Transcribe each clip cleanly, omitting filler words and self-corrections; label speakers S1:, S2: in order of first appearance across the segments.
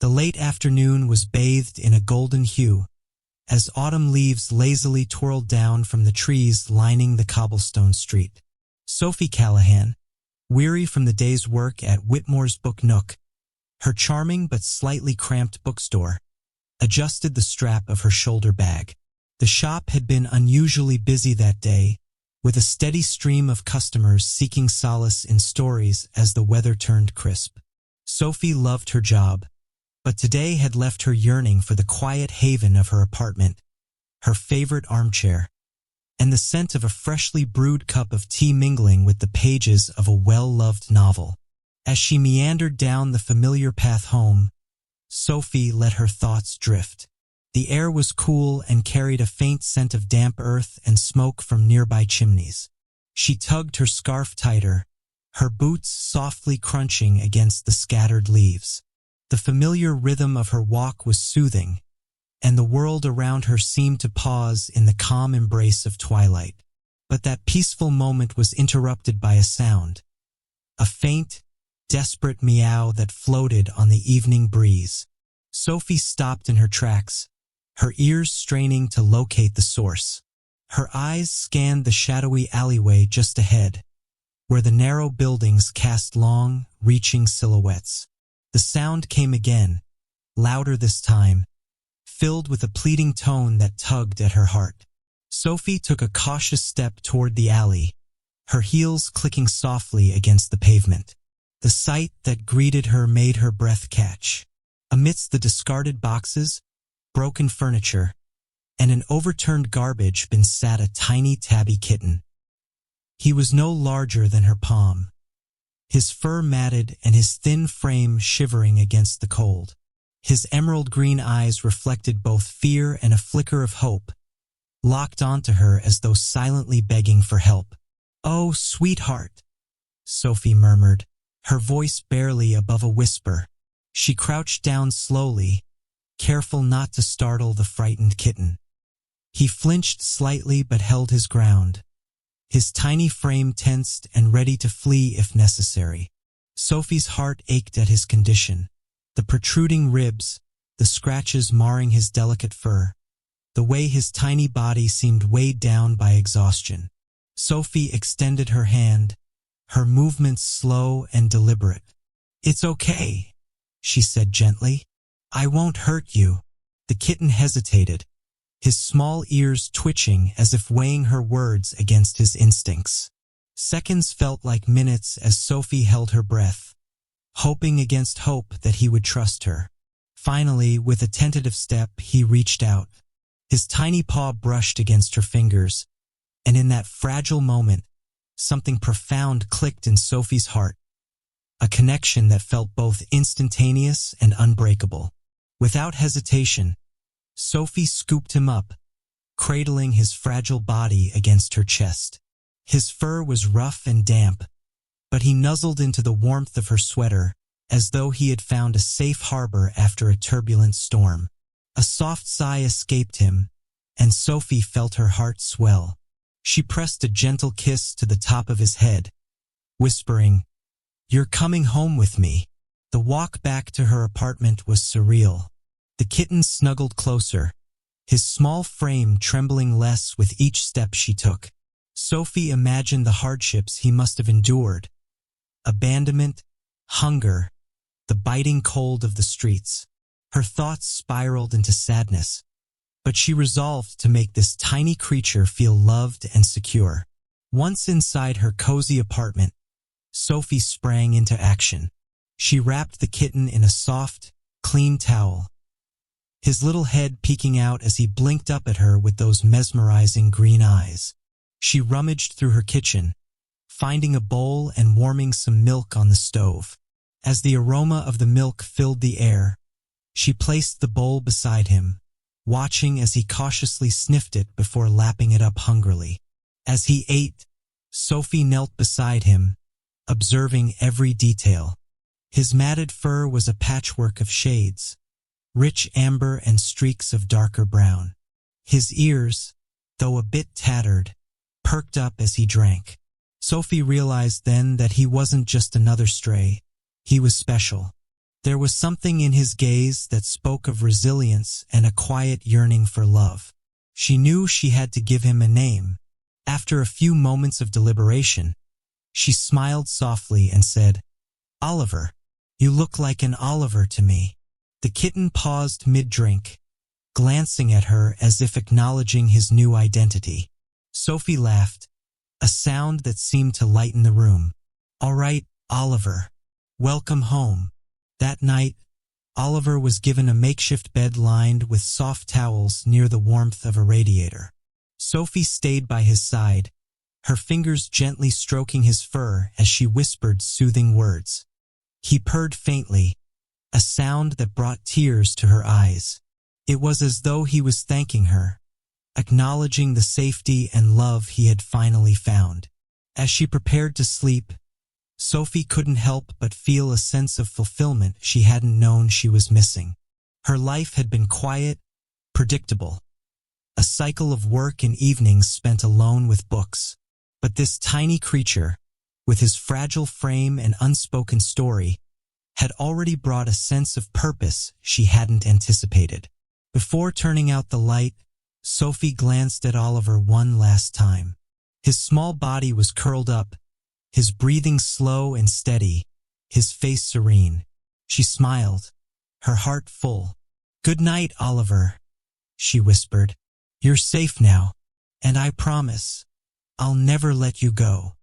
S1: The late afternoon was bathed in a golden hue, as autumn leaves lazily twirled down from the trees lining the cobblestone street. Sophie Callahan, weary from the day's work at Whitmore's Book Nook, her charming but slightly cramped bookstore, adjusted the strap of her shoulder bag. The shop had been unusually busy that day, with a steady stream of customers seeking solace in stories as the weather turned crisp. Sophie loved her job, but today had left her yearning for the quiet haven of her apartment, her favorite armchair, and the scent of a freshly brewed cup of tea mingling with the pages of a well-loved novel. As she meandered down the familiar path home, Sophie let her thoughts drift. The air was cool and carried a faint scent of damp earth and smoke from nearby chimneys. She tugged her scarf tighter, her boots softly crunching against the scattered leaves. The familiar rhythm of her walk was soothing, and the world around her seemed to pause in the calm embrace of twilight. But that peaceful moment was interrupted by a sound, a faint, desperate meow that floated on the evening breeze. Sophie stopped in her tracks, her ears straining to locate the source. Her eyes scanned the shadowy alleyway just ahead, where the narrow buildings cast long, reaching silhouettes. The sound came again, louder this time, filled with a pleading tone that tugged at her heart. Sophie took a cautious step toward the alley, her heels clicking softly against the pavement. The sight that greeted her made her breath catch. Amidst the discarded boxes, broken furniture, and an overturned garbage bin sat a tiny tabby kitten. He was no larger than her palm, his fur matted and his thin frame shivering against the cold. His emerald green eyes reflected both fear and a flicker of hope, locked onto her as though silently begging for help. "Oh, sweetheart," Sophie murmured, her voice barely above a whisper. She crouched down slowly, careful not to startle the frightened kitten. He flinched slightly but held his ground, his tiny frame tensed and ready to flee if necessary. Sophie's heart ached at his condition, the protruding ribs, the scratches marring his delicate fur, the way his tiny body seemed weighed down by exhaustion. Sophie extended her hand, her movements slow and deliberate. "It's okay," she said gently. "I won't hurt you." The kitten hesitated, his small ears twitching as if weighing her words against his instincts. Seconds felt like minutes as Sophie held her breath, hoping against hope that he would trust her. Finally, with a tentative step, he reached out. His tiny paw brushed against her fingers, and in that fragile moment, something profound clicked in Sophie's heart, a connection that felt both instantaneous and unbreakable. Without hesitation, Sophie scooped him up, cradling his fragile body against her chest. His fur was rough and damp, but he nuzzled into the warmth of her sweater as though he had found a safe harbor after a turbulent storm. A soft sigh escaped him, and Sophie felt her heart swell. She pressed a gentle kiss to the top of his head, whispering, "You're coming home with me." The walk back to her apartment was surreal. The kitten snuggled closer, his small frame trembling less with each step she took. Sophie imagined the hardships he must have endured: abandonment, hunger, the biting cold of the streets. Her thoughts spiraled into sadness, but she resolved to make this tiny creature feel loved and secure. Once inside her cozy apartment, Sophie sprang into action. She wrapped the kitten in a soft, clean towel, his little head peeking out as he blinked up at her with those mesmerizing green eyes. She rummaged through her kitchen, finding a bowl and warming some milk on the stove. As the aroma of the milk filled the air, she placed the bowl beside him, watching as he cautiously sniffed it before lapping it up hungrily. As he ate, Sophie knelt beside him, observing every detail. His matted fur was a patchwork of shades, rich amber and streaks of darker brown. His ears, though a bit tattered, perked up as he drank. Sophie realized then that he wasn't just another stray. He was special. There was something in his gaze that spoke of resilience and a quiet yearning for love. She knew she had to give him a name. After a few moments of deliberation, she smiled softly and said, "Oliver, you look like an Oliver to me." The kitten paused mid-drink, glancing at her as if acknowledging his new identity. Sophie laughed, a sound that seemed to lighten the room. "All right, Oliver. Welcome home." That night, Oliver was given a makeshift bed lined with soft towels near the warmth of a radiator. Sophie stayed by his side, her fingers gently stroking his fur as she whispered soothing words. He purred faintly, a sound that brought tears to her eyes. It was as though he was thanking her, acknowledging the safety and love he had finally found. As she prepared to sleep, Sophie couldn't help but feel a sense of fulfillment she hadn't known she was missing. Her life had been quiet, predictable, a cycle of work and evenings spent alone with books. But this tiny creature, with his fragile frame and unspoken story, had already brought a sense of purpose she hadn't anticipated. Before turning out the light, Sophie glanced at Oliver one last time. His small body was curled up, his breathing slow and steady, his face serene. She smiled, her heart full. "Good night, Oliver," she whispered. "You're safe now, and I promise, I'll never let you go."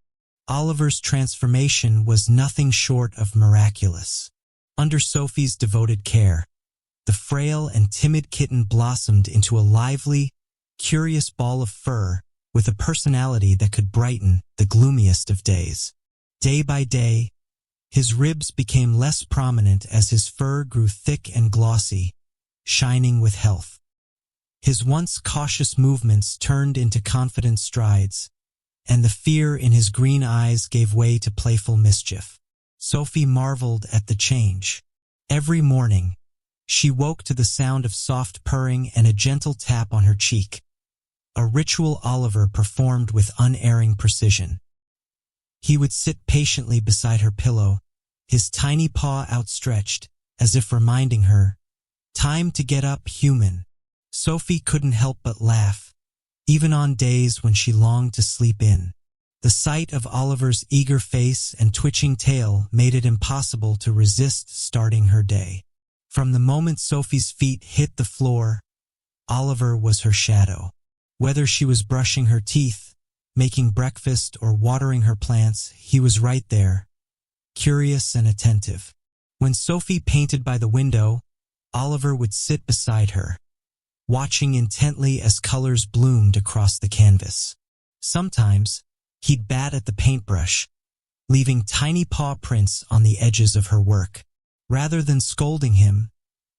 S1: Oliver's transformation was nothing short of miraculous. Under Sophie's devoted care, the frail and timid kitten blossomed into a lively, curious ball of fur with a personality that could brighten the gloomiest of days. Day by day, his ribs became less prominent as his fur grew thick and glossy, shining with health. His once cautious movements turned into confident strides, and the fear in his green eyes gave way to playful mischief. Sophie marveled at the change. Every morning, she woke to the sound of soft purring and a gentle tap on her cheek, a ritual Oliver performed with unerring precision. He would sit patiently beside her pillow, his tiny paw outstretched, as if reminding her, "Time to get up, human." Sophie couldn't help but laugh, even on days when she longed to sleep in. The sight of Oliver's eager face and twitching tail made it impossible to resist starting her day. From the moment Sophie's feet hit the floor, Oliver was her shadow. Whether she was brushing her teeth, making breakfast, or watering her plants, he was right there, curious and attentive. When Sophie painted by the window, Oliver would sit beside her, watching intently as colors bloomed across the canvas. Sometimes, he'd bat at the paintbrush, leaving tiny paw prints on the edges of her work. Rather than scolding him,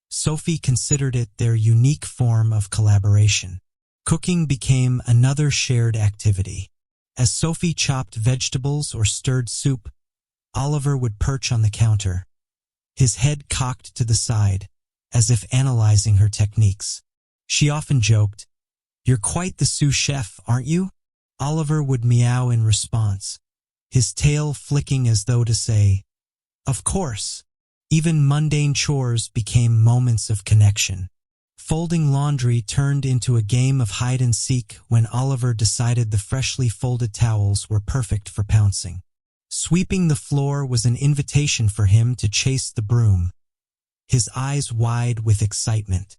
S1: Sophie considered it their unique form of collaboration. Cooking became another shared activity. As Sophie chopped vegetables or stirred soup, Oliver would perch on the counter, his head cocked to the side, as if analyzing her techniques. She often joked, "You're quite the sous chef, aren't you?" Oliver would meow in response, his tail flicking as though to say, "Of course." Even mundane chores became moments of connection. Folding laundry turned into a game of hide-and-seek when Oliver decided the freshly folded towels were perfect for pouncing. Sweeping the floor was an invitation for him to chase the broom, his eyes wide with excitement.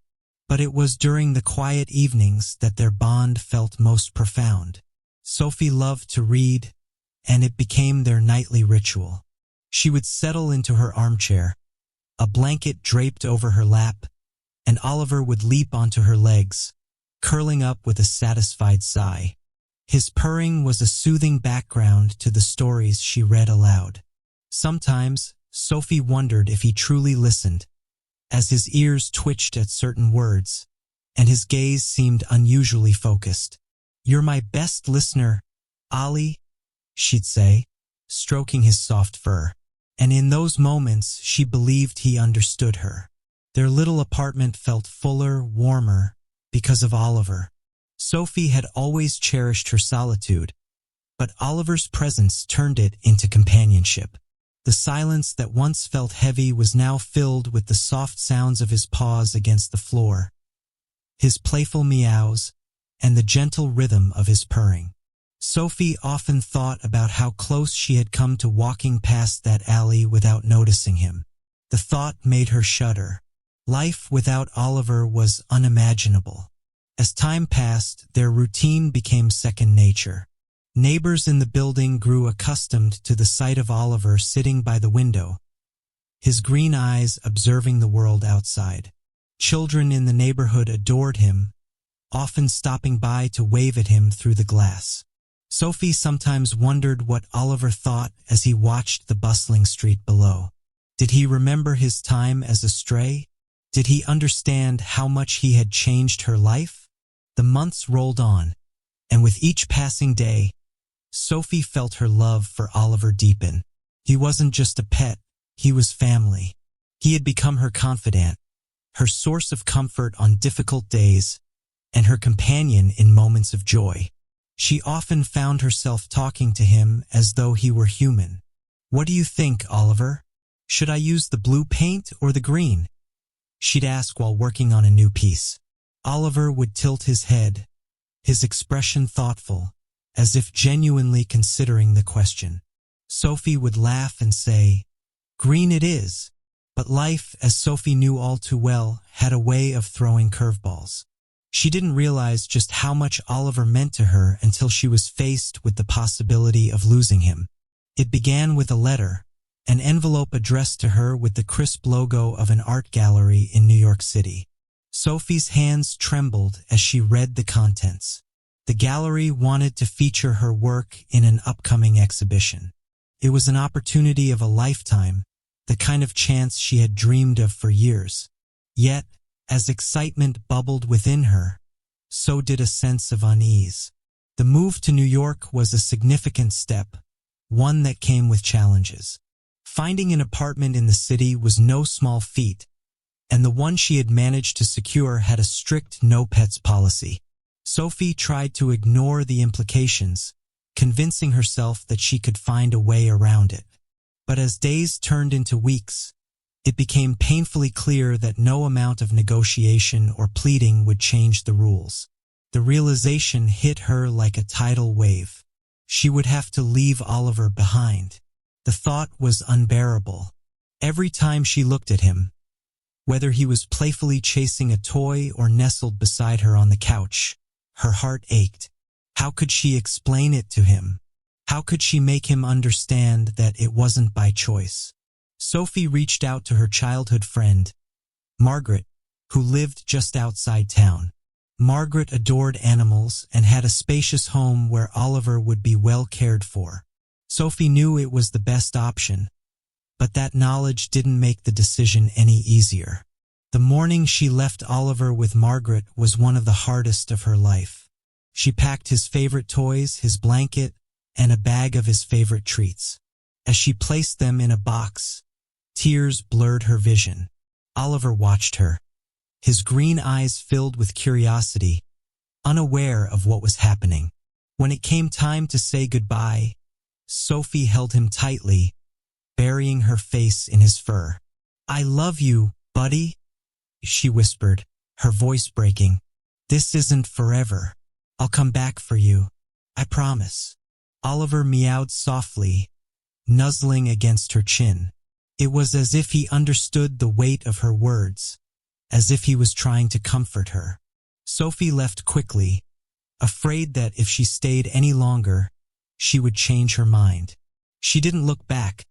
S1: But it was during the quiet evenings that their bond felt most profound. Sophie loved to read, and it became their nightly ritual. She would settle into her armchair, a blanket draped over her lap, and Oliver would leap onto her legs, curling up with a satisfied sigh. His purring was a soothing background to the stories she read aloud. Sometimes, Sophie wondered if he truly listened, as his ears twitched at certain words, and his gaze seemed unusually focused. "You're my best listener, Ollie," she'd say, stroking his soft fur. And in those moments, she believed he understood her. Their little apartment felt fuller, warmer, because of Oliver. Sophie had always cherished her solitude, but Oliver's presence turned it into companionship. The silence that once felt heavy was now filled with the soft sounds of his paws against the floor, his playful meows, and the gentle rhythm of his purring. Sophie often thought about how close she had come to walking past that alley without noticing him. The thought made her shudder. Life without Oliver was unimaginable. As time passed, their routine became second nature. Neighbors in the building grew accustomed to the sight of Oliver sitting by the window, his green eyes observing the world outside. Children in the neighborhood adored him, often stopping by to wave at him through the glass. Sophie sometimes wondered what Oliver thought as he watched the bustling street below. Did he remember his time as a stray? Did he understand how much he had changed her life? The months rolled on, and with each passing day, Sophie felt her love for Oliver deepen. He wasn't just a pet, he was family. He had become her confidant, her source of comfort on difficult days, and her companion in moments of joy. She often found herself talking to him as though he were human. "What do you think, Oliver? Should I use the blue paint or the green?" she'd ask while working on a new piece. Oliver would tilt his head, his expression thoughtful, as if genuinely considering the question. Sophie would laugh and say, "Green it is." But life, as Sophie knew all too well, had a way of throwing curveballs. She didn't realize just how much Oliver meant to her until she was faced with the possibility of losing him. It began with a letter, an envelope addressed to her with the crisp logo of an art gallery in New York City. Sophie's hands trembled as she read the contents. The gallery wanted to feature her work in an upcoming exhibition. It was an opportunity of a lifetime, the kind of chance she had dreamed of for years. Yet, as excitement bubbled within her, so did a sense of unease. The move to New York was a significant step, one that came with challenges. Finding an apartment in the city was no small feat, and the one she had managed to secure had a strict no-pets policy. Sophie tried to ignore the implications, convincing herself that she could find a way around it. But as days turned into weeks, it became painfully clear that no amount of negotiation or pleading would change the rules. The realization hit her like a tidal wave. She would have to leave Oliver behind. The thought was unbearable. Every time she looked at him, whether he was playfully chasing a toy or nestled beside her on the couch, her heart ached. How could she explain it to him? How could she make him understand that it wasn't by choice? Sophie reached out to her childhood friend, Margaret, who lived just outside town. Margaret adored animals and had a spacious home where Oliver would be well cared for. Sophie knew it was the best option, but that knowledge didn't make the decision any easier. The morning she left Oliver with Margaret was one of the hardest of her life. She packed his favorite toys, his blanket, and a bag of his favorite treats. As she placed them in a box, tears blurred her vision. Oliver watched her, his green eyes filled with curiosity, unaware of what was happening. When it came time to say goodbye, Sophie held him tightly, burying her face in his fur. "I love you, buddy," she whispered, her voice breaking. "This isn't forever. I'll come back for you. I promise." Oliver meowed softly, nuzzling against her chin. It was as if he understood the weight of her words, as if he was trying to comfort her. Sophie left quickly, afraid that if she stayed any longer, she would change her mind. She didn't look back,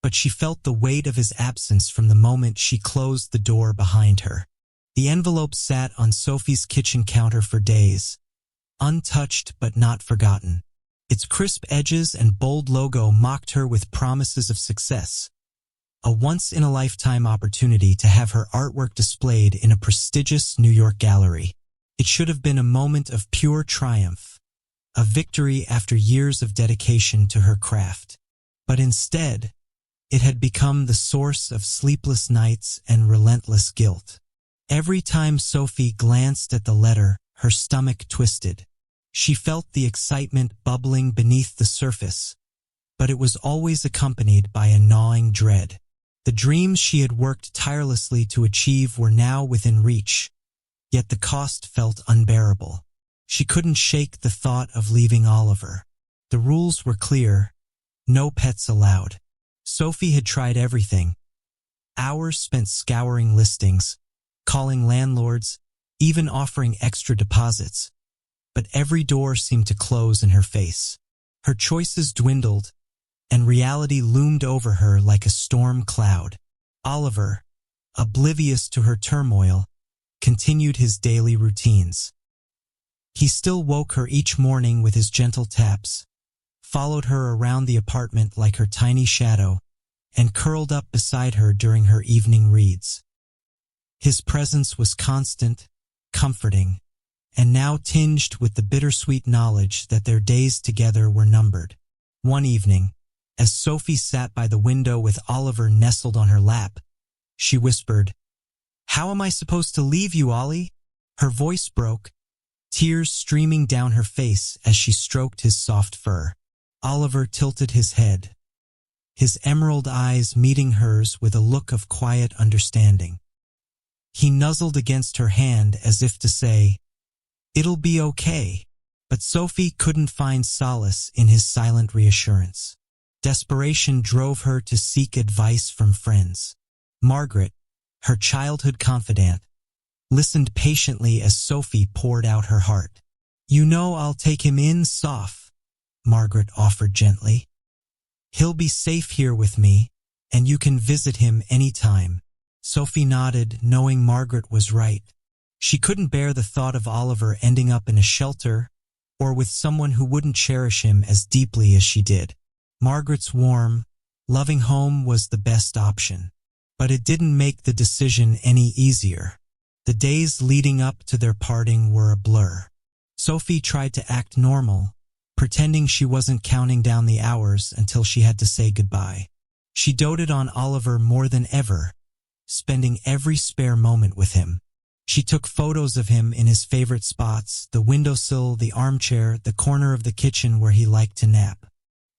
S1: but she felt the weight of his absence from the moment she closed the door behind her. The envelope sat on Sophie's kitchen counter for days, untouched but not forgotten. Its crisp edges and bold logo mocked her with promises of success, a once-in-a-lifetime opportunity to have her artwork displayed in a prestigious New York gallery. It should have been a moment of pure triumph, a victory after years of dedication to her craft. But instead, it had become the source of sleepless nights and relentless guilt. Every time Sophie glanced at the letter, her stomach twisted. She felt the excitement bubbling beneath the surface, but it was always accompanied by a gnawing dread. The dreams she had worked tirelessly to achieve were now within reach, yet the cost felt unbearable. She couldn't shake the thought of leaving Oliver. The rules were clear: no pets allowed. Sophie had tried everything. Hours spent scouring listings, calling landlords, even offering extra deposits. But every door seemed to close in her face. Her choices dwindled, and reality loomed over her like a storm cloud. Oliver, oblivious to her turmoil, continued his daily routines. He still woke her each morning with his gentle taps, followed her around the apartment like her tiny shadow, and curled up beside her during her evening reads. His presence was constant, comforting, and now tinged with the bittersweet knowledge that their days together were numbered. One evening, as Sophie sat by the window with Oliver nestled on her lap, she whispered, "How am I supposed to leave you, Ollie?" Her voice broke, tears streaming down her face as she stroked his soft fur. Oliver tilted his head, his emerald eyes meeting hers with a look of quiet understanding. He nuzzled against her hand as if to say, "It'll be okay." But Sophie couldn't find solace in his silent reassurance. Desperation drove her to seek advice from friends. Margaret, her childhood confidant, listened patiently as Sophie poured out her heart. "You know I'll take him in, Soph," Margaret offered gently. "He'll be safe here with me, and you can visit him any time." Sophie nodded, knowing Margaret was right. She couldn't bear the thought of Oliver ending up in a shelter or with someone who wouldn't cherish him as deeply as she did. Margaret's warm, loving home was the best option, but it didn't make the decision any easier. The days leading up to their parting were a blur. Sophie tried to act normal, pretending she wasn't counting down the hours until she had to say goodbye. She doted on Oliver more than ever, spending every spare moment with him. She took photos of him in his favorite spots: the windowsill, the armchair, the corner of the kitchen where he liked to nap.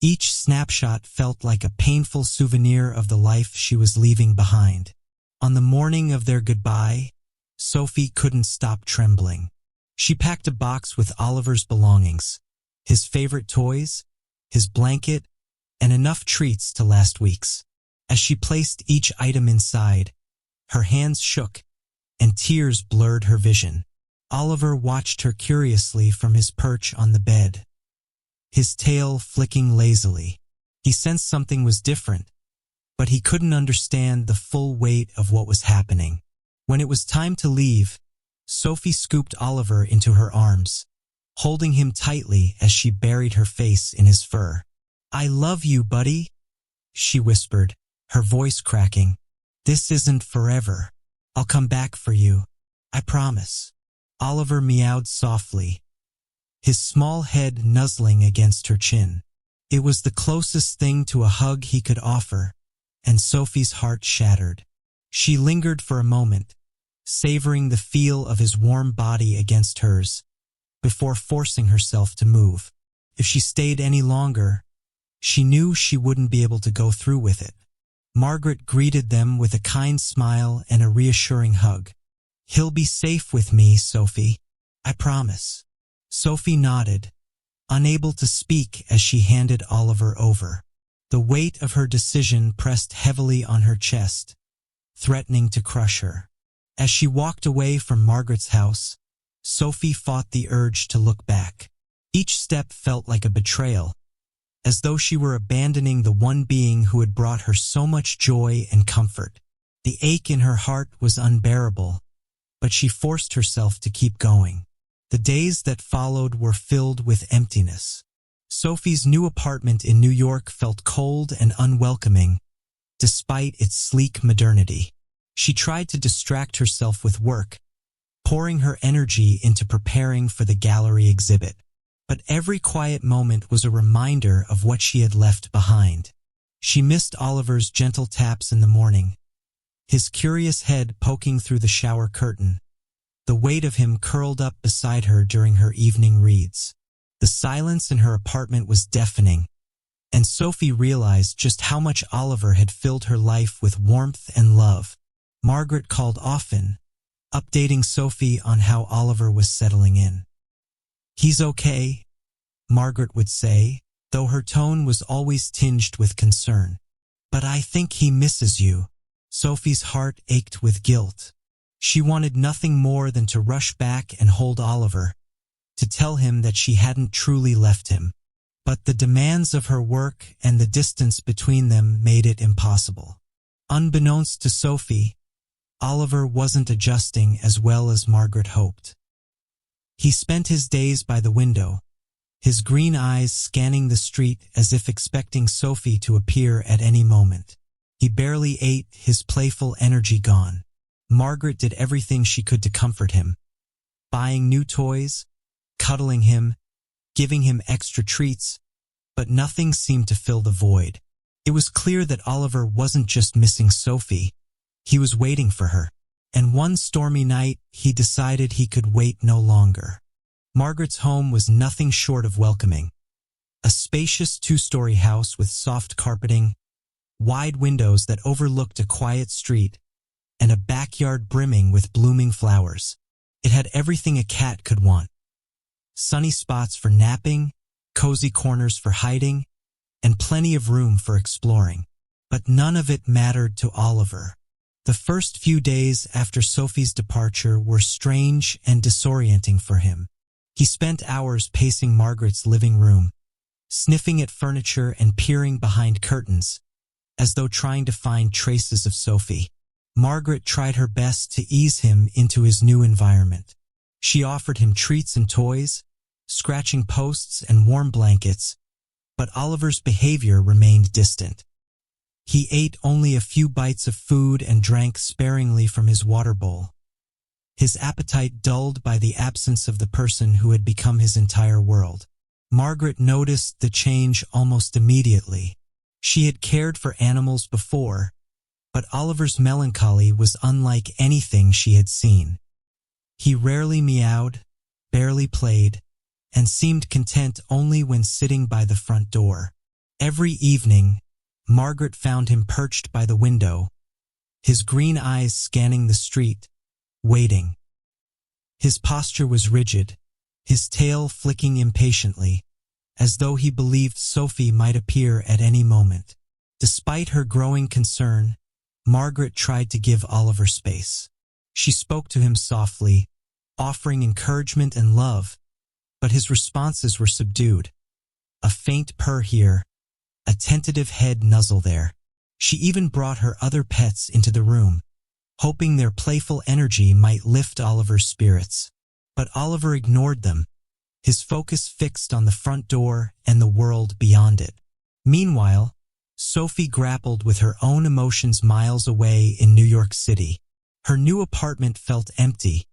S1: Each snapshot felt like a painful souvenir of the life she was leaving behind. On the morning of their goodbye, Sophie couldn't stop trembling. She packed a box with Oliver's belongings, his favorite toys, his blanket, and enough treats to last weeks. As she placed each item inside, her hands shook and tears blurred her vision. Oliver watched her curiously from his perch on the bed, his tail flicking lazily. He sensed something was different, but he couldn't understand the full weight of what was happening. When it was time to leave, Sophie scooped Oliver into her arms, holding him tightly as she buried her face in his fur. "I love you, buddy," she whispered, her voice cracking. "This isn't forever. I'll come back for you. I promise." Oliver meowed softly, his small head nuzzling against her chin. It was the closest thing to a hug he could offer, and Sophie's heart shattered. She lingered for a moment, savoring the feel of his warm body against hers, before forcing herself to move. If she stayed any longer, she knew she wouldn't be able to go through with it. Margaret greeted them with a kind smile and a reassuring hug. "He'll be safe with me, Sophie. I promise." Sophie nodded, unable to speak as she handed Oliver over. The weight of her decision pressed heavily on her chest, threatening to crush her. As she walked away from Margaret's house, Sophie fought the urge to look back. Each step felt like a betrayal, as though she were abandoning the one being who had brought her so much joy and comfort. The ache in her heart was unbearable, but she forced herself to keep going. The days that followed were filled with emptiness. Sophie's new apartment in New York felt cold and unwelcoming, despite its sleek modernity. She tried to distract herself with work, pouring her energy into preparing for the gallery exhibit. But every quiet moment was a reminder of what she had left behind. She missed Oliver's gentle taps in the morning, his curious head poking through the shower curtain, the weight of him curled up beside her during her evening reads. The silence in her apartment was deafening, and Sophie realized just how much Oliver had filled her life with warmth and love. Margaret called often, updating Sophie on how Oliver was settling in. "He's okay," Margaret would say, though her tone was always tinged with concern. "But I think he misses you." Sophie's heart ached with guilt. She wanted nothing more than to rush back and hold Oliver, to tell him that she hadn't truly left him. But the demands of her work and the distance between them made it impossible. Unbeknownst to Sophie, Oliver wasn't adjusting as well as Margaret hoped. He spent his days by the window, his green eyes scanning the street as if expecting Sophie to appear at any moment. He barely ate, his playful energy gone. Margaret did everything she could to comfort him, buying new toys, cuddling him, giving him extra treats, but nothing seemed to fill the void. It was clear that Oliver wasn't just missing Sophie, he was waiting for her. And one stormy night, he decided he could wait no longer. Margaret's home was nothing short of welcoming. A spacious two-story house with soft carpeting, wide windows that overlooked a quiet street, and a backyard brimming with blooming flowers. It had everything a cat could want. Sunny spots for napping, cozy corners for hiding, and plenty of room for exploring. But none of it mattered to Oliver. The first few days after Sophie's departure were strange and disorienting for him. He spent hours pacing Margaret's living room, sniffing at furniture and peering behind curtains, as though trying to find traces of Sophie. Margaret tried her best to ease him into his new environment. She offered him treats and toys, scratching posts and warm blankets, but Oliver's behavior remained distant. He ate only a few bites of food and drank sparingly from his water bowl, his appetite dulled by the absence of the person who had become his entire world. Margaret noticed the change almost immediately. She had cared for animals before, but Oliver's melancholy was unlike anything she had seen. He rarely meowed, barely played, and seemed content only when sitting by the front door. Every evening, Margaret found him perched by the window, his green eyes scanning the street, waiting. His posture was rigid, his tail flicking impatiently, as though he believed Sophie might appear at any moment. Despite her growing concern, Margaret tried to give Oliver space. She spoke to him softly, offering encouragement and love, but his responses were subdued. A faint purr here, a tentative head nuzzle there. She even brought her other pets into the room, hoping their playful energy might lift Oliver's spirits. But Oliver ignored them, his focus fixed on the front door and the world beyond it. Meanwhile, Sophie grappled with her own emotions miles away in New York City. Her new apartment felt empty,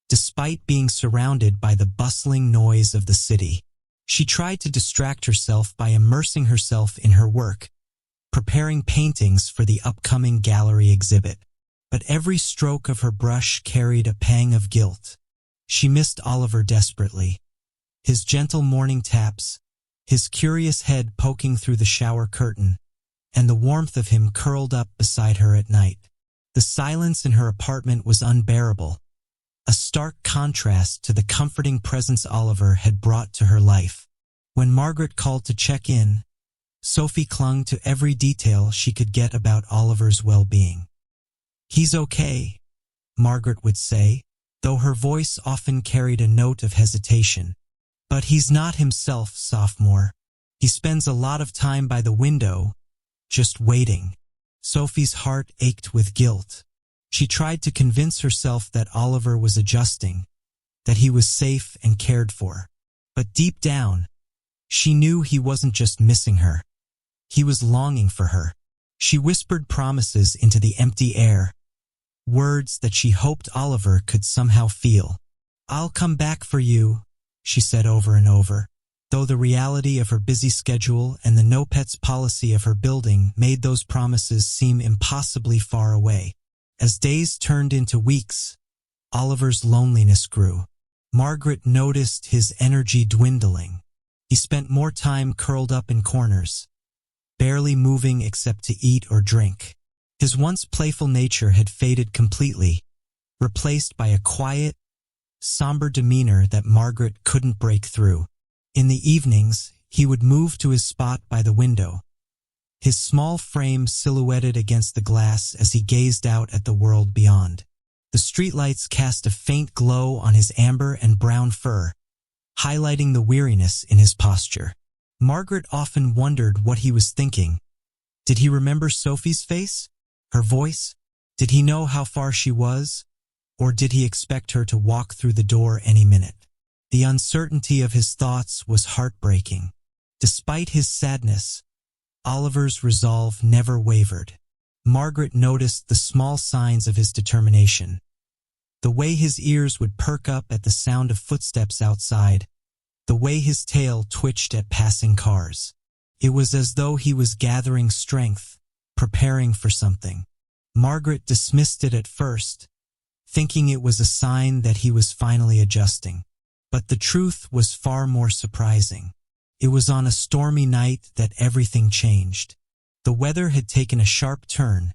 S1: despite being surrounded by the bustling noise of the city. She tried to distract herself by immersing herself in her work, preparing paintings for the upcoming gallery exhibit. But every stroke of her brush carried a pang of guilt. She missed Oliver desperately. His gentle morning taps, his curious head poking through the shower curtain, and the warmth of him curled up beside her at night. The silence in her apartment was unbearable, a stark contrast to the comforting presence Oliver had brought to her life. When Margaret called to check in, Sophie clung to every detail she could get about Oliver's well-being. "He's okay," Margaret would say, though her voice often carried a note of hesitation. "But he's not himself, sophomore. He spends a lot of time by the window, just waiting." Sophie's heart ached with guilt. She tried to convince herself that Oliver was adjusting, that he was safe and cared for. But deep down, she knew he wasn't just missing her. He was longing for her. She whispered promises into the empty air, words that she hoped Oliver could somehow feel. "I'll come back for you," she said over and over, though the reality of her busy schedule and the no-pets policy of her building made those promises seem impossibly far away. As days turned into weeks, Oliver's loneliness grew. Margaret noticed his energy dwindling. He spent more time curled up in corners, barely moving except to eat or drink. His once playful nature had faded completely, replaced by a quiet, somber demeanor that Margaret couldn't break through. In the evenings, he would move to his spot by the window, his small frame silhouetted against the glass as he gazed out at the world beyond. The streetlights cast a faint glow on his amber and brown fur, highlighting the weariness in his posture. Margaret often wondered what he was thinking. Did he remember Sophie's face? Her voice? Did he know how far she was? Or did he expect her to walk through the door any minute? The uncertainty of his thoughts was heartbreaking. Despite his sadness, Oliver's resolve never wavered. Margaret noticed the small signs of his determination. The way his ears would perk up at the sound of footsteps outside, the way his tail twitched at passing cars. It was as though he was gathering strength, preparing for something. Margaret dismissed it at first, thinking it was a sign that he was finally adjusting. But the truth was far more surprising. It was on a stormy night that everything changed. The weather had taken a sharp turn,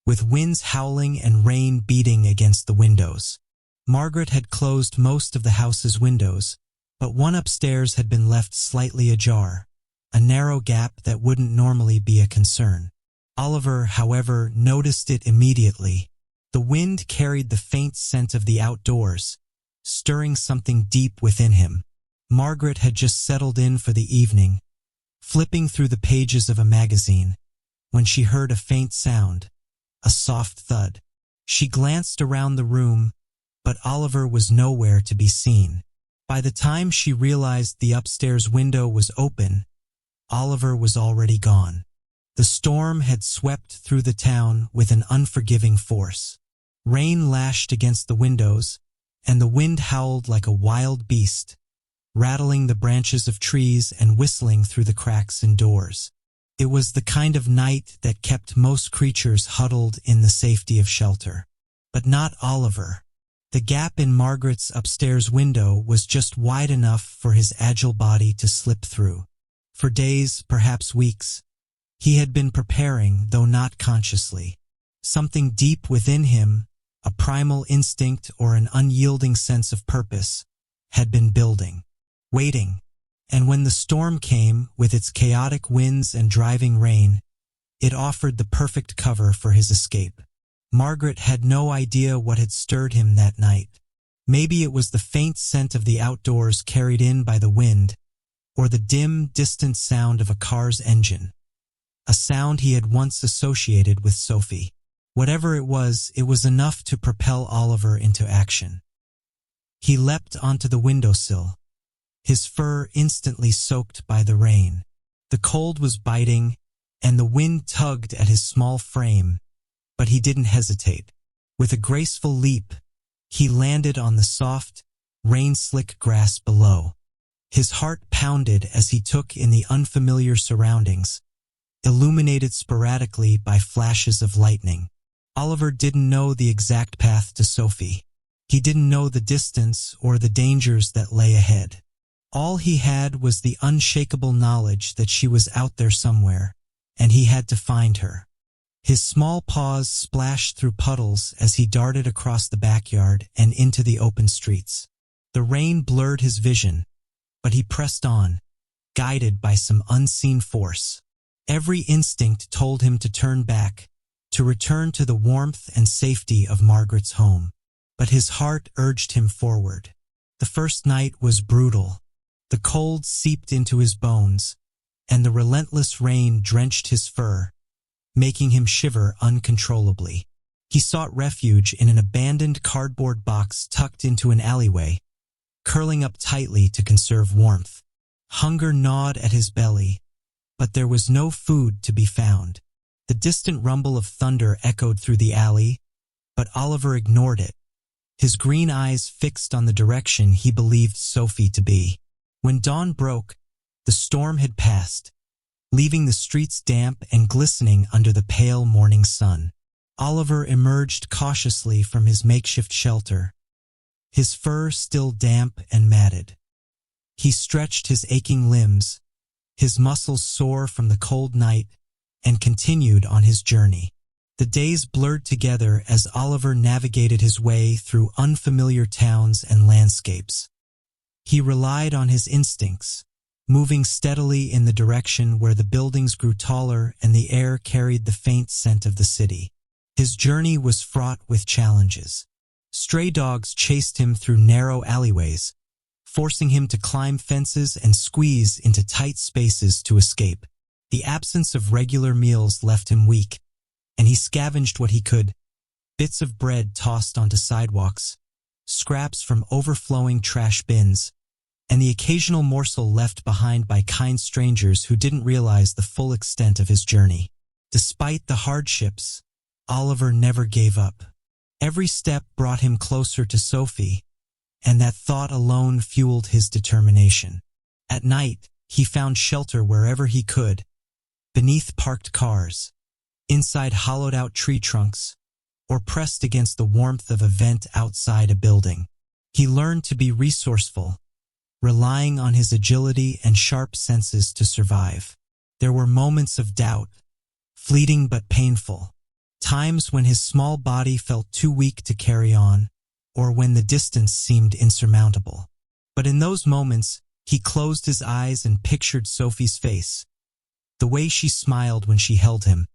S1: with winds howling and rain beating against the windows. Margaret had closed most of the house's windows, but one upstairs had been left slightly ajar, a narrow gap that wouldn't normally be a concern. Oliver, however, noticed it immediately. The wind carried the faint scent of the outdoors, stirring something deep within him. Margaret had just settled in for the evening, flipping through the pages of a magazine, when she heard a faint sound, a soft thud. She glanced around the room, but Oliver was nowhere to be seen. By the time she realized the upstairs window was open, Oliver was already gone. The storm had swept through the town with an unforgiving force. Rain lashed against the windows, and the wind howled like a wild beast, rattling the branches of trees and whistling through the cracks in doors. It was the kind of night that kept most creatures huddled in the safety of shelter. But not Oliver. The gap in Margaret's upstairs window was just wide enough for his agile body to slip through. For days, perhaps weeks, he had been preparing, though not consciously. Something deep within him, a primal instinct or an unyielding sense of purpose, had been building, waiting. And when the storm came, with its chaotic winds and driving rain, it offered the perfect cover for his escape. Margaret had no idea what had stirred him that night. Maybe it was the faint scent of the outdoors carried in by the wind, or the dim, distant sound of a car's engine, a sound he had once associated with Sophie. Whatever it was enough to propel Oliver into action. He leapt onto the windowsill, his fur instantly soaked by the rain. The cold was biting, and the wind tugged at his small frame, but he didn't hesitate. With a graceful leap, he landed on the soft, rain-slick grass below. His heart pounded as he took in the unfamiliar surroundings, illuminated sporadically by flashes of lightning. Oliver didn't know the exact path to Sophie. He didn't know the distance or the dangers that lay ahead. All he had was the unshakable knowledge that she was out there somewhere, and he had to find her. His small paws splashed through puddles as he darted across the backyard and into the open streets. The rain blurred his vision, but he pressed on, guided by some unseen force. Every instinct told him to turn back, to return to the warmth and safety of Margaret's home. But his heart urged him forward. The first night was brutal. The cold seeped into his bones, and the relentless rain drenched his fur, making him shiver uncontrollably. He sought refuge in an abandoned cardboard box tucked into an alleyway, curling up tightly to conserve warmth. Hunger gnawed at his belly, but there was no food to be found. The distant rumble of thunder echoed through the alley, but Oliver ignored it, his green eyes fixed on the direction he believed Sophie to be. When dawn broke, the storm had passed, leaving the streets damp and glistening under the pale morning sun. Oliver emerged cautiously from his makeshift shelter, his fur still damp and matted. He stretched his aching limbs, his muscles sore from the cold night, and continued on his journey. The days blurred together as Oliver navigated his way through unfamiliar towns and landscapes. He relied on his instincts, moving steadily in the direction where the buildings grew taller and the air carried the faint scent of the city. His journey was fraught with challenges. Stray dogs chased him through narrow alleyways, forcing him to climb fences and squeeze into tight spaces to escape. The absence of regular meals left him weak, and he scavenged what he could: bits of bread tossed onto sidewalks, scraps from overflowing trash bins, and the occasional morsel left behind by kind strangers who didn't realize the full extent of his journey. Despite the hardships, Oliver never gave up. Every step brought him closer to Sophie, and that thought alone fueled his determination. At night, he found shelter wherever he could, beneath parked cars, inside hollowed-out tree trunks, or pressed against the warmth of a vent outside a building. He learned to be resourceful, relying on his agility and sharp senses to survive. There were moments of doubt, fleeting but painful, times when his small body felt too weak to carry on, or when the distance seemed insurmountable. But in those moments, he closed his eyes and pictured Sophie's face, the way she smiled when she held him,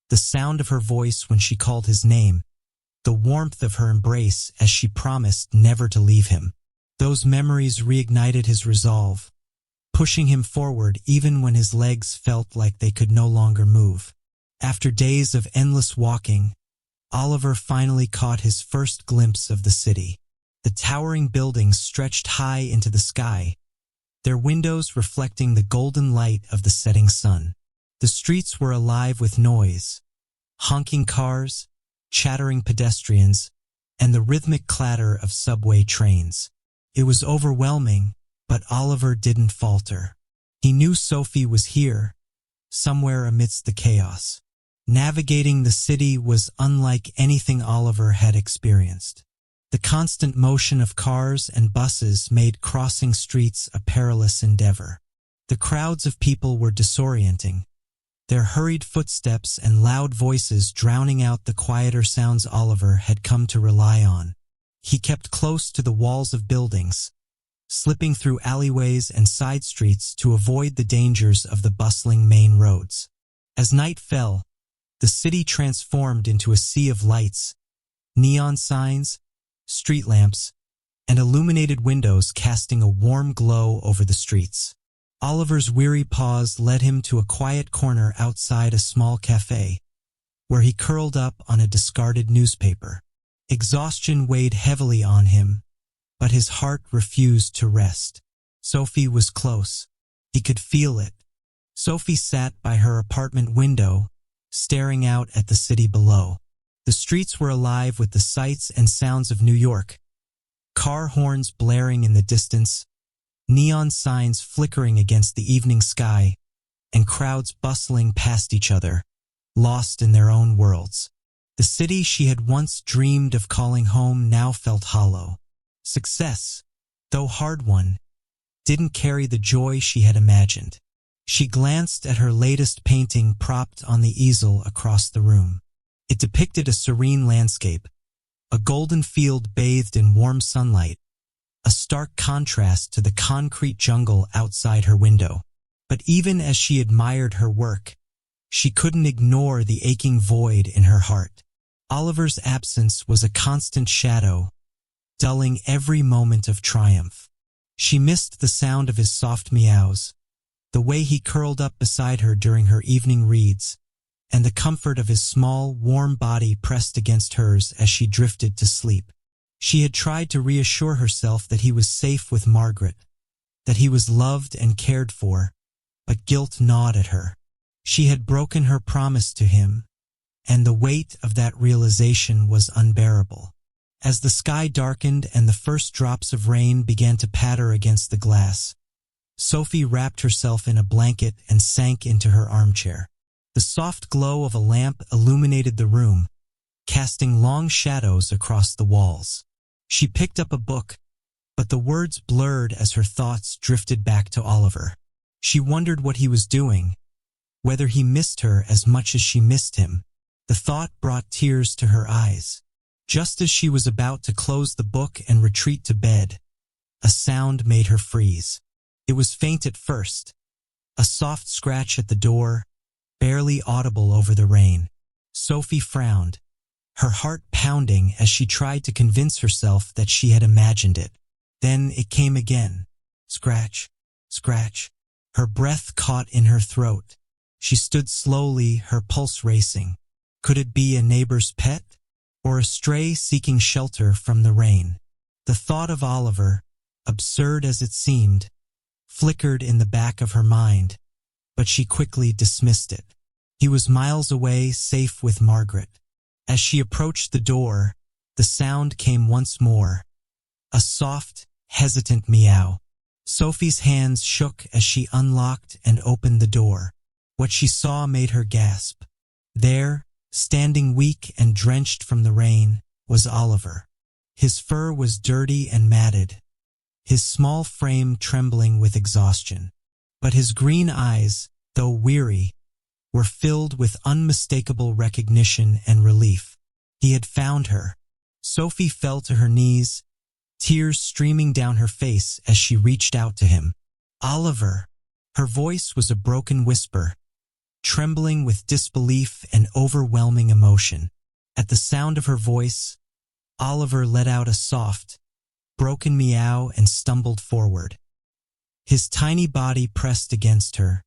S1: the sound of her voice when she called his name, the warmth of her embrace as she promised never to leave him. Those memories reignited his resolve, pushing him forward even when his legs felt like they could no longer move. After days of endless walking, Oliver finally caught his first glimpse of the city. The towering buildings stretched high into the sky, their windows reflecting the golden light of the setting sun. The streets were alive with noise, honking cars, chattering pedestrians, and the rhythmic clatter of subway trains. It was overwhelming, but Oliver didn't falter. He knew Sophie was here, somewhere amidst the chaos. Navigating the city was unlike anything Oliver had experienced. The constant motion of cars and buses made crossing streets a perilous endeavor. The crowds of people were disorienting, their hurried footsteps and loud voices drowning out the quieter sounds Oliver had come to rely on. He kept close to the walls of buildings, slipping through alleyways and side streets to avoid the dangers of the bustling main roads. As night fell, the city transformed into a sea of lights, neon signs, street lamps, and illuminated windows casting a warm glow over the streets. Oliver's weary pause led him to a quiet corner outside a small cafe, where he curled up on a discarded newspaper. Exhaustion weighed heavily on him, but his heart refused to rest. Sophie was close. He could feel it. Sophie sat by her apartment window, staring out at the city below. The streets were alive with the sights and sounds of New York. Car horns blaring in the distance, neon signs flickering against the evening sky, and crowds bustling past each other, lost in their own worlds. The city she had once dreamed of calling home now felt hollow. Success, though hard-won, didn't carry the joy she had imagined. She glanced at her latest painting propped on the easel across the room. It depicted a serene landscape, a golden field bathed in warm sunlight, a stark contrast to the concrete jungle outside her window. But even as she admired her work, she couldn't ignore the aching void in her heart. Oliver's absence was a constant shadow, dulling every moment of triumph. She missed the sound of his soft meows, the way he curled up beside her during her evening reads, and the comfort of his small, warm body pressed against hers as she drifted to sleep. She had tried to reassure herself that he was safe with Margaret, that he was loved and cared for, but guilt gnawed at her. She had broken her promise to him, and the weight of that realization was unbearable. As the sky darkened and the first drops of rain began to patter against the glass, Sophie wrapped herself in a blanket and sank into her armchair. The soft glow of a lamp illuminated the room, casting long shadows across the walls. She picked up a book, but the words blurred as her thoughts drifted back to Oliver. She wondered what he was doing, whether he missed her as much as she missed him. The thought brought tears to her eyes. Just as she was about to close the book and retreat to bed, a sound made her freeze. It was faint at first, a soft scratch at the door, barely audible over the rain. Sophie frowned, her heart pounding as she tried to convince herself that she had imagined it. Then it came again. Scratch, scratch. Her breath caught in her throat. She stood slowly, her pulse racing. Could it be a neighbor's pet? Or a stray seeking shelter from the rain? The thought of Oliver, absurd as it seemed, flickered in the back of her mind, but she quickly dismissed it. He was miles away, safe with Margaret. As she approached the door, the sound came once more. A soft, hesitant meow. Sophie's hands shook as she unlocked and opened the door. What she saw made her gasp. There, standing weak and drenched from the rain, was Oliver. His fur was dirty and matted, his small frame trembling with exhaustion. But his green eyes, though weary, were filled with unmistakable recognition and relief. He had found her. Sophie fell to her knees, tears streaming down her face as she reached out to him. Oliver! Her voice was a broken whisper, trembling with disbelief and overwhelming emotion. At the sound of her voice, Oliver let out a soft, broken meow and stumbled forward. His tiny body pressed against her,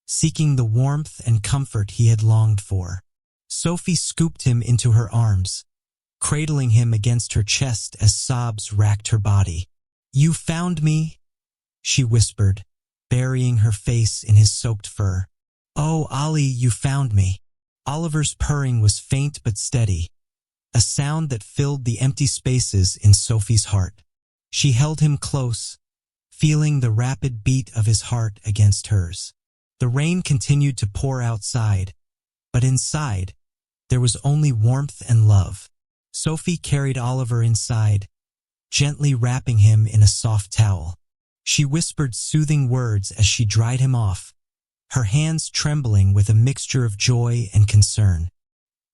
S1: seeking the warmth and comfort he had longed for. Sophie scooped him into her arms, cradling him against her chest as sobs racked her body. "You found me," she whispered, burying her face in his soaked fur. "Oh, Ollie, you found me." Oliver's purring was faint but steady, a sound that filled the empty spaces in Sophie's heart. She held him close, feeling the rapid beat of his heart against hers. The rain continued to pour outside, but inside, there was only warmth and love. Sophie carried Oliver inside, gently wrapping him in a soft towel. She whispered soothing words as she dried him off, her hands trembling with a mixture of joy and concern.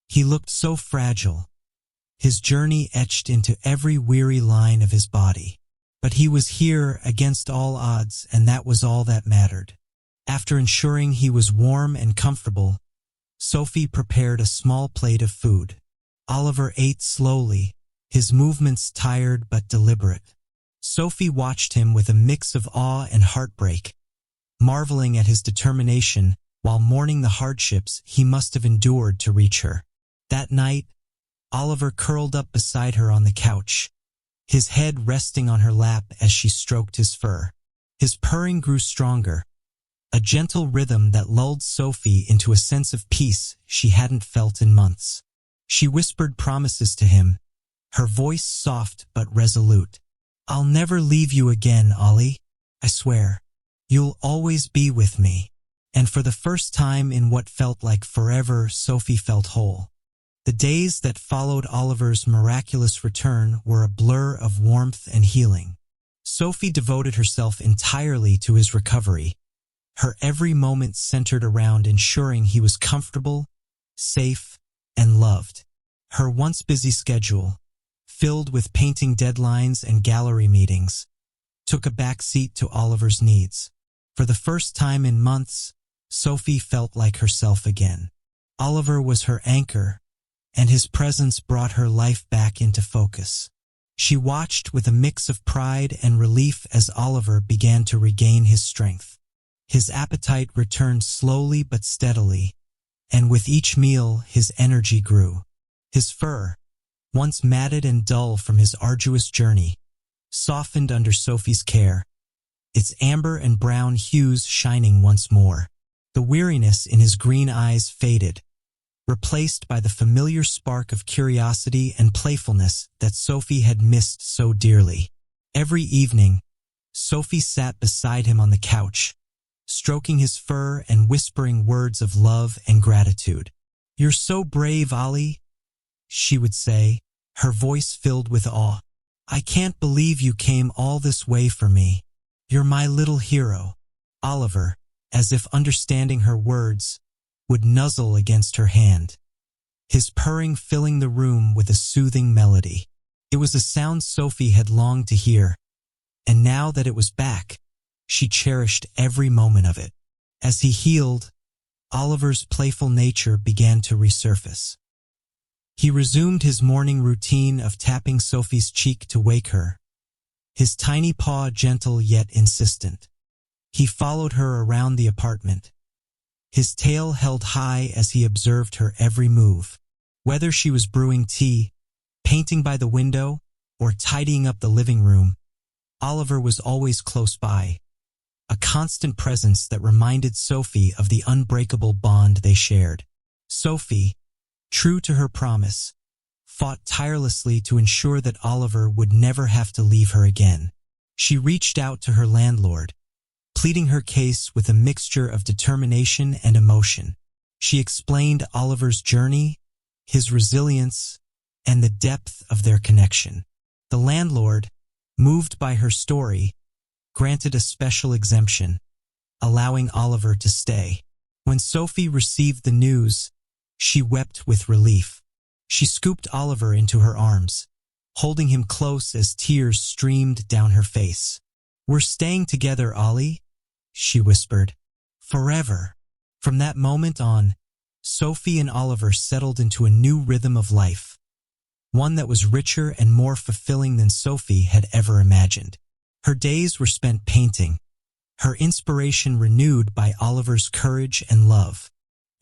S1: He looked so fragile, his journey etched into every weary line of his body. But he was here against all odds, and that was all that mattered. After ensuring he was warm and comfortable, Sophie prepared a small plate of food. Oliver ate slowly, his movements tired but deliberate. Sophie watched him with a mix of awe and heartbreak, marveling at his determination while mourning the hardships he must have endured to reach her. That night, Oliver curled up beside her on the couch, his head resting on her lap as she stroked his fur. His purring grew stronger, a gentle rhythm that lulled Sophie into a sense of peace she hadn't felt in months. She whispered promises to him, her voice soft but resolute. "I'll never leave you again, Ollie. I swear. You'll always be with me." And for the first time in what felt like forever, Sophie felt whole. The days that followed Oliver's miraculous return were a blur of warmth and healing. Sophie devoted herself entirely to his recovery, her every moment centered around ensuring he was comfortable, safe, and loved. Her once busy schedule, filled with painting deadlines and gallery meetings, took a back seat to Oliver's needs. For the first time in months, Sophie felt like herself again. Oliver was her anchor, and his presence brought her life back into focus. She watched with a mix of pride and relief as Oliver began to regain his strength. His appetite returned slowly but steadily, and with each meal his energy grew. His fur, once matted and dull from his arduous journey, softened under Sophie's care, its amber and brown hues shining once more. The weariness in his green eyes faded, replaced by the familiar spark of curiosity and playfulness that Sophie had missed so dearly. Every evening, Sophie sat beside him on the couch, stroking his fur and whispering words of love and gratitude. "You're so brave, Ollie," she would say, her voice filled with awe. "I can't believe you came all this way for me. You're my little hero." Oliver, as if understanding her words, would nuzzle against her hand, his purring filling the room with a soothing melody. It was a sound Sophie had longed to hear, and now that it was back, she cherished every moment of it. As he healed, Oliver's playful nature began to resurface. He resumed his morning routine of tapping Sophie's cheek to wake her, his tiny paw gentle yet insistent. He followed her around the apartment, his tail held high as he observed her every move. Whether she was brewing tea, painting by the window, or tidying up the living room, Oliver was always close by, a constant presence that reminded Sophie of the unbreakable bond they shared. Sophie, true to her promise, fought tirelessly to ensure that Oliver would never have to leave her again. She reached out to her landlord, pleading her case with a mixture of determination and emotion. She explained Oliver's journey, his resilience, and the depth of their connection. The landlord, moved by her story, granted a special exemption, allowing Oliver to stay. When Sophie received the news, she wept with relief. She scooped Oliver into her arms, holding him close as tears streamed down her face. "We're staying together, Ollie," she whispered. "Forever." From that moment on, Sophie and Oliver settled into a new rhythm of life, one that was richer and more fulfilling than Sophie had ever imagined. Her days were spent painting, her inspiration renewed by Oliver's courage and love.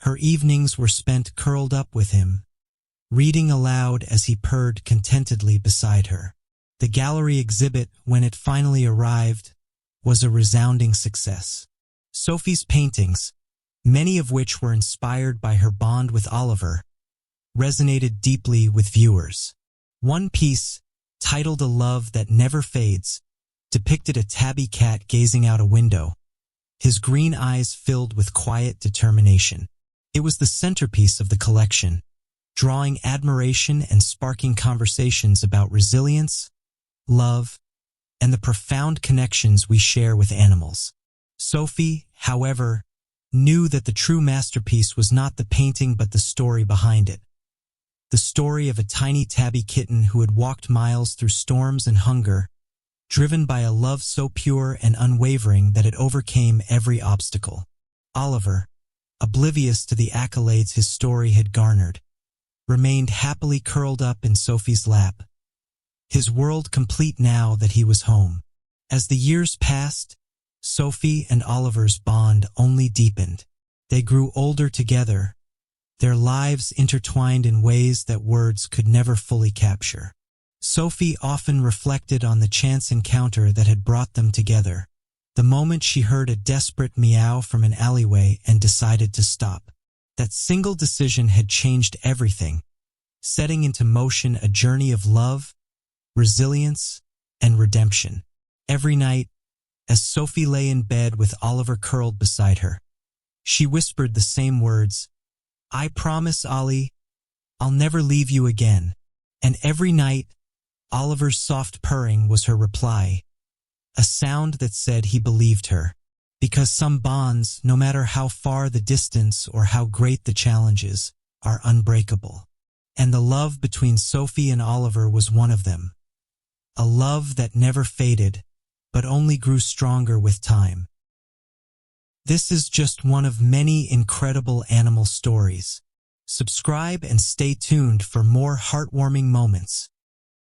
S1: Her evenings were spent curled up with him, reading aloud as he purred contentedly beside her. The gallery exhibit, when it finally arrived, was a resounding success. Sophie's paintings, many of which were inspired by her bond with Oliver, resonated deeply with viewers. One piece, titled "A Love That Never Fades," depicted a tabby cat gazing out a window, his green eyes filled with quiet determination. It was the centerpiece of the collection, drawing admiration and sparking conversations about resilience, love, and the profound connections we share with animals. Sophie, however, knew that the true masterpiece was not the painting but the story behind it. The story of a tiny tabby kitten who had walked miles through storms and hunger, driven by a love so pure and unwavering that it overcame every obstacle. Oliver, oblivious to the accolades his story had garnered, remained happily curled up in Sophie's lap, his world complete now that he was home. As the years passed, Sophie and Oliver's bond only deepened. They grew older together, their lives intertwined in ways that words could never fully capture. Sophie often reflected on the chance encounter that had brought them together, the moment she heard a desperate meow from an alleyway and decided to stop. That single decision had changed everything, setting into motion a journey of love, resilience, and redemption. Every night, as Sophie lay in bed with Oliver curled beside her, she whispered the same words, "I promise, Ollie, I'll never leave you again." And every night, Oliver's soft purring was her reply, a sound that said he believed her. Because some bonds, no matter how far the distance or how great the challenges, are unbreakable. And the love between Sophie and Oliver was one of them. A love that never faded, but only grew stronger with time. This is just one of many incredible animal stories. Subscribe and stay tuned for more heartwarming moments.